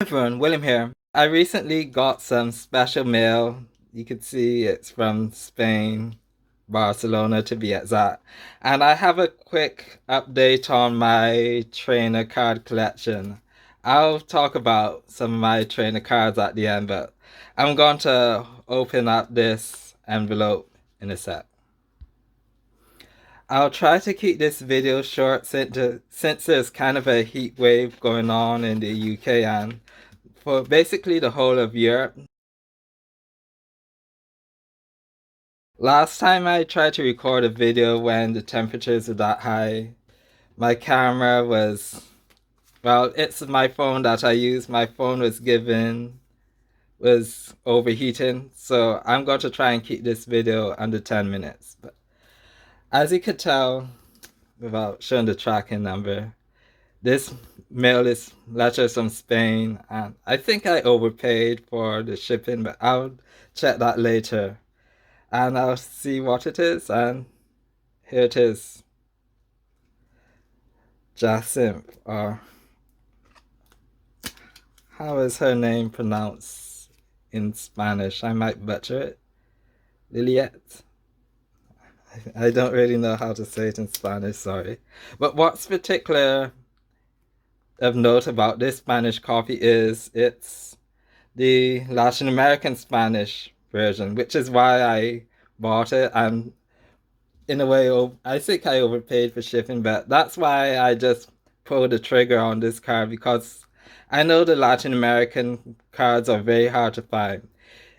Everyone, William here. I recently got some special mail. You could see it's from Spain, Barcelona to be exact. And I have a quick update on my trainer card collection. I'll talk about some of my trainer cards at the end, but I'm going to open up this envelope in a sec. I'll try to keep this video short since there's kind of a heat wave going on in the UK and for basically the whole of Europe. Last time I tried to record a video when the temperatures were that high, my camera was, well, it's my phone that I use. My phone was overheating, so I'm going to try and keep this video under 10 minutes. But as you could tell, without showing the tracking number, this mail is letters from Spain, and I think I overpaid for the shipping, but I'll check that later. And I'll see what it is, and here it is. Jacinth, or how is her name pronounced in Spanish? I might butcher it. Liliet? I don't really know how to say it in Spanish, sorry. But what's particular of note about this Spanish copy is it's the Latin American Spanish version, which is why I bought it. And in a way, I think I overpaid for shipping, but that's why I just pulled the trigger on this card because I know the Latin American cards are very hard to find.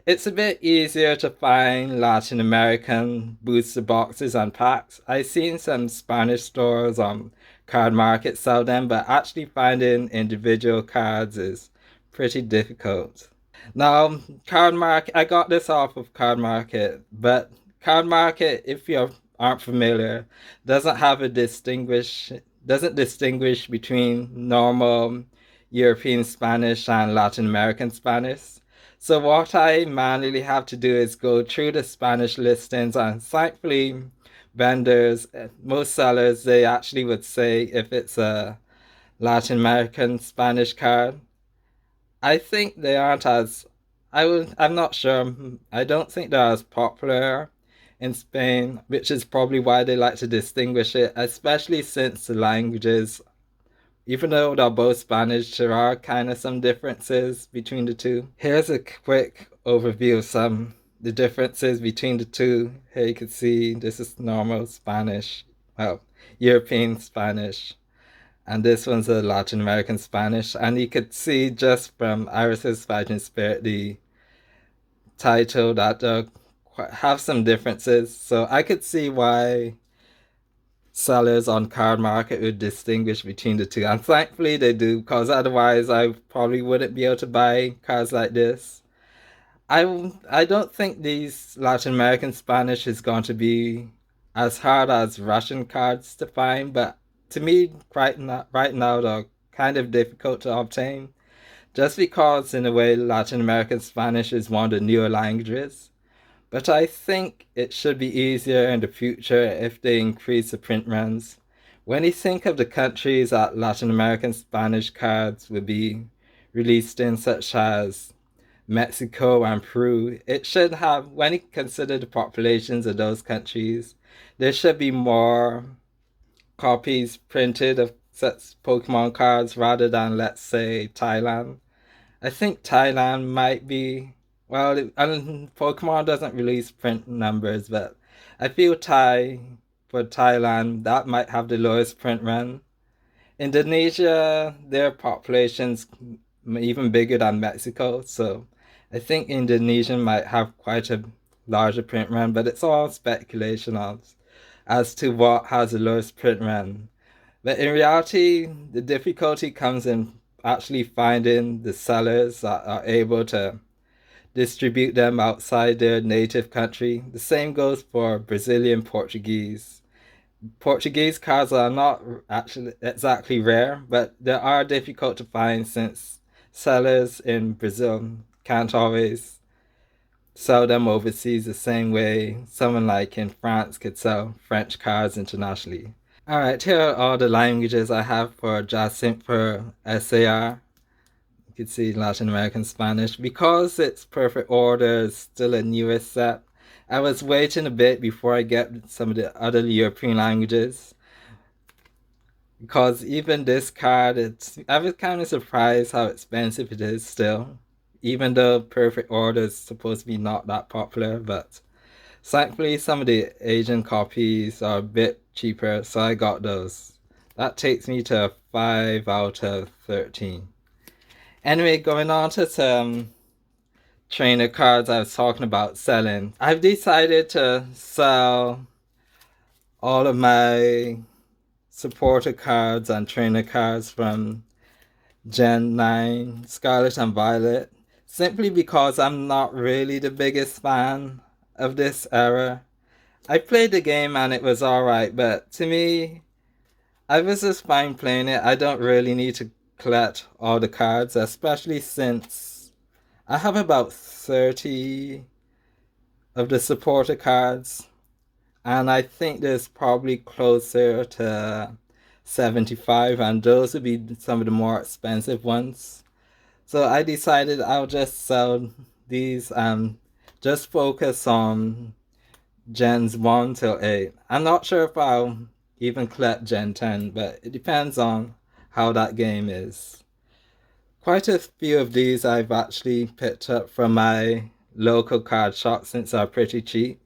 It's a bit easier to find Latin American booster boxes and packs. I've seen some Spanish stores on Card Market sell them, but actually finding individual cards is pretty difficult. Now, Card Market, I got this off of Card Market, but Card Market, if you aren't familiar, doesn't have a doesn't distinguish between normal European Spanish and Latin American Spanish. So what I manually have to do is go through the Spanish listings, and thankfully vendors, most sellers, they actually would say if it's a Latin American Spanish card. I think they aren't as I'm not sure. I don't think they're as popular in Spain, which is probably why they like to distinguish it, especially since the languages, even though they're both Spanish, there are kind of some differences between the two. Here's a quick overview of the differences between the two. Here you can see this is normal Spanish, well, European Spanish. And this one's a Latin American Spanish. And you could see just from Iris's Fighting Spirit, the title, that have some differences. So I could see why sellers on Card Market would distinguish between the two. And thankfully they do, because otherwise I probably wouldn't be able to buy cards like this. I don't think these Latin American Spanish is going to be as hard as Russian cards to find, but to me, right now they're kind of difficult to obtain, just because in a way Latin American Spanish is one of the newer languages. But I think it should be easier in the future if they increase the print runs. When you think of the countries that Latin American Spanish cards will be released in, such as Mexico and Peru, it should have, when you consider the populations of those countries, there should be more copies printed of such Pokemon cards rather than, let's say, Thailand. I think Thailand might be, well, and Pokemon doesn't release print numbers, but I feel for Thailand, that might have the lowest print run. Indonesia, their population's even bigger than Mexico, so I think Indonesia might have quite a larger print run, but it's all speculation as to what has the lowest print run. But in reality, the difficulty comes in actually finding the sellers that are able to distribute them outside their native country. The same goes for Brazilian Portuguese. Portuguese cards are not actually exactly rare, but they are difficult to find since sellers in Brazil can't always sell them overseas the same way someone like in France could sell French cards internationally. Alright, here are all the languages I have for Jacinthe for SAR. You could see Latin American Spanish. Because it's perfect order, it's still a newer set. I was waiting a bit before I get some of the other European languages. Because even this card, I was kind of surprised how expensive it is still. Even though perfect order is supposed to be not that popular, but thankfully some of the Asian copies are a bit cheaper, so I got those. That takes me to a 5 out of 13. Anyway, going on to some trainer cards I was talking about selling. I've decided to sell all of my supporter cards and trainer cards from Gen 9 Scarlet and Violet simply because I'm not really the biggest fan of this era. I played the game and it was alright, but to me, I was just fine playing it. I don't really need to collect all the cards, especially since I have about 30 of the supporter cards, and I think there's probably closer to 75, and those would be some of the more expensive ones. So I decided I'll just sell these and just focus on Gens 1 till 8. I'm not sure if I'll even collect Gen 10, but it depends on how that game is. Quite a few of these I've actually picked up from my local card shop since they're pretty cheap.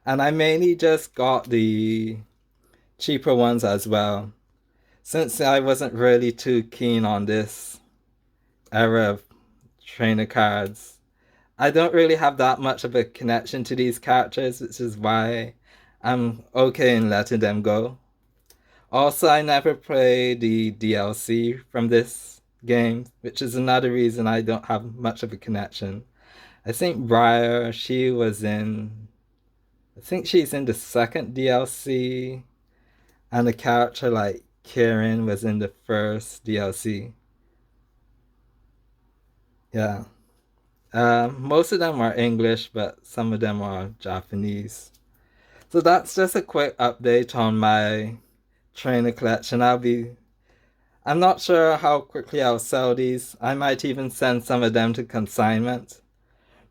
And I mainly just got the cheaper ones as well, since I wasn't really too keen on this era of trainer cards. I don't really have that much of a connection to these characters, which is why I'm okay in letting them go. Also, I never played the DLC from this game, which is another reason I don't have much of a connection. I think Briar, I think she's in the second DLC, and a character like Kieran was in the first DLC. Yeah. Most of them are English, but some of them are Japanese. So that's just a quick update on my trainer collection. I'm not sure how quickly I'll sell these. I might even send some of them to consignment.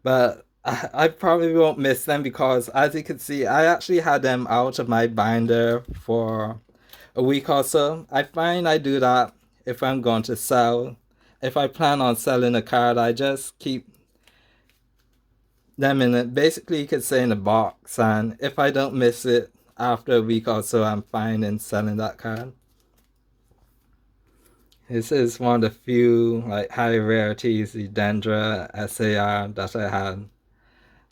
But I probably won't miss them because, as you can see, I actually had them out of my binder for a week or so. I find I do that if I'm going to sell. If I plan on selling a card, I just keep them in it. Basically, you could say in a box, and if I don't miss it after a week or so, I'm fine in selling that card. This is one of the few like high rarities, the Dendra SAR that I had.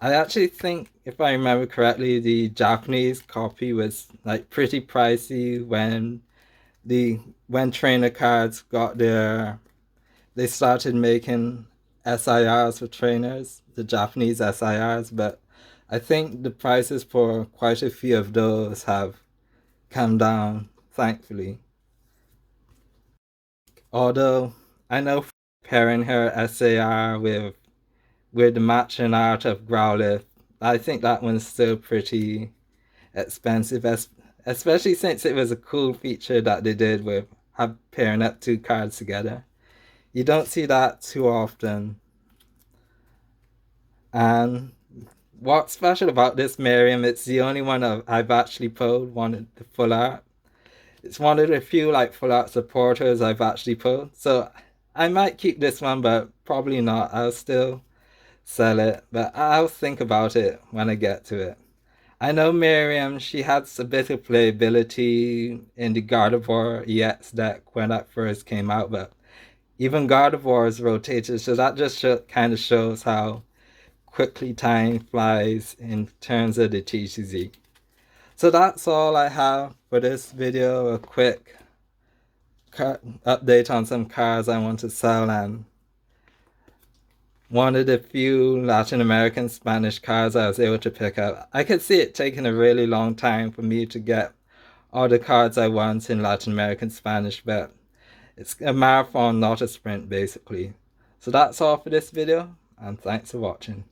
I actually think, if I remember correctly, the Japanese copy was like pretty pricey when trainer cards they started making SIRs for trainers, the Japanese SIRs, but I think the prices for quite a few of those have come down, thankfully. Although I know pairing her SAR with the matching art of Growlithe, I think that one's still pretty expensive, especially since it was a cool feature that they did with pairing up two cards together. You don't see that too often. And what's special about this Miriam, it's the only one I've actually pulled, one of the full art. It's one of the few like full art supporters I've actually pulled. So I might keep this one, but probably not. I'll still sell it, but I'll think about it when I get to it. I know Miriam, she had a bit of playability in the Gardevoir EX deck when that first came out, but even Gardevoir is rotated, so that just kind of shows how quickly time flies in terms of the TCZ. So that's all I have for this video, a quick update on some cards I want to sell and one of the few Latin American Spanish cards I was able to pick up. I could see it taking a really long time for me to get all the cards I want in Latin American Spanish, but it's a marathon, not a sprint, basically. So that's all for this video, and thanks for watching.